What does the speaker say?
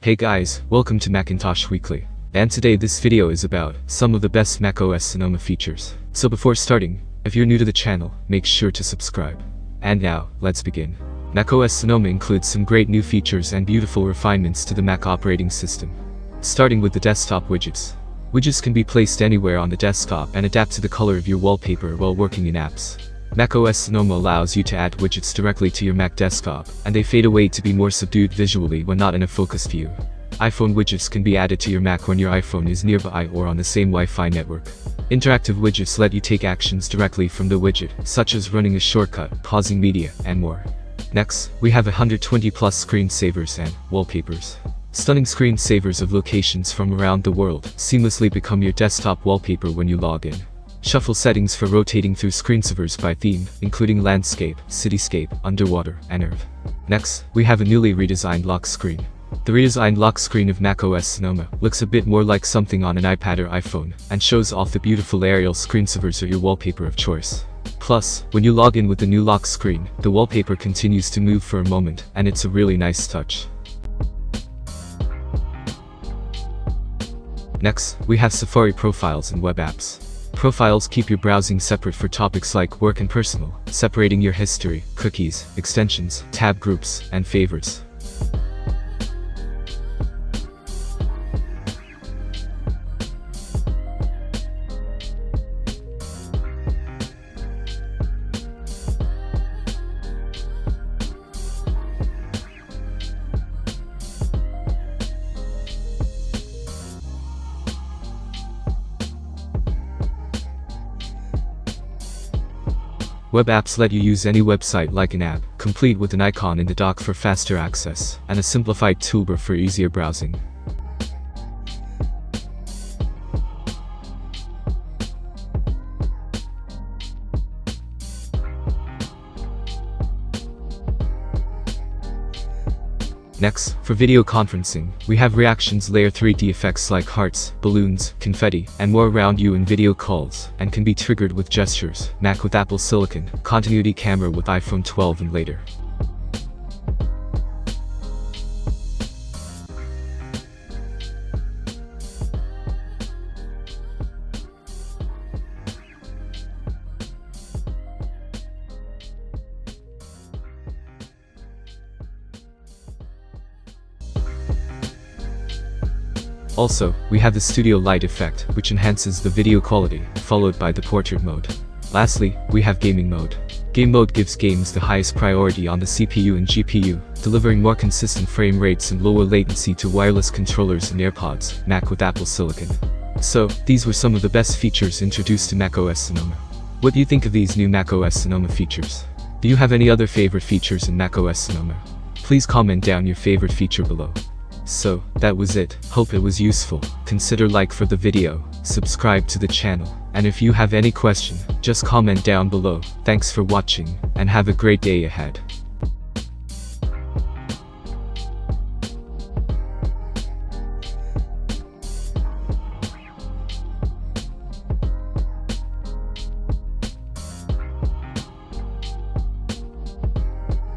Hey guys, welcome to Macintosh Weekly. And today this video is about some of the best macOS Sonoma features. So before starting, if you're new to the channel, make sure to subscribe. And now, let's begin. macOS Sonoma includes some great new features and beautiful refinements to the Mac operating system. Starting with the desktop widgets. Widgets can be placed anywhere on the desktop and adapt to the color of your wallpaper while working in apps. macOS Sonoma allows you to add widgets directly to your Mac desktop, and they fade away to be more subdued visually when not in a focus view. iPhone widgets can be added to your Mac when your iPhone is nearby or on the same Wi-Fi network. Interactive widgets let you take actions directly from the widget, such as running a shortcut, pausing media, and more. Next, we have 120+ screensavers and wallpapers. Stunning screensavers of locations from around the world seamlessly become your desktop wallpaper when you log in. Shuffle settings for rotating through screensavers by theme, including landscape, cityscape, underwater, and earth. Next, we have a newly redesigned lock screen. The redesigned lock screen of macOS Sonoma looks a bit more like something on an iPad or iPhone, and shows off the beautiful aerial screensavers or your wallpaper of choice. Plus, when you log in with the new lock screen, the wallpaper continues to move for a moment, and it's a really nice touch. Next, we have Safari profiles and web apps. Profiles keep your browsing separate for topics like work and personal, separating your history, cookies, extensions, tab groups, and favorites. Web apps let you use any website like an app, complete with an icon in the dock for faster access, and a simplified toolbar for easier browsing. Next, for video conferencing, we have reactions layer 3D effects like hearts, balloons, confetti, and more around you in video calls, and can be triggered with gestures, Mac with Apple Silicon, continuity camera with iPhone 12 and later. Also, we have the studio light effect, which enhances the video quality, followed by the portrait mode. Lastly, we have gaming mode. Game mode gives games the highest priority on the CPU and GPU, delivering more consistent frame rates and lower latency to wireless controllers and AirPods, Mac with Apple Silicon. So, these were some of the best features introduced to macOS Sonoma. What do you think of these new macOS Sonoma features? Do you have any other favorite features in macOS Sonoma? Please comment down your favorite feature below. So, that was it. Hope it was useful. Consider like for the video, subscribe to the channel, and if you have any question, just comment down below. Thanks for watching, and have a great day ahead.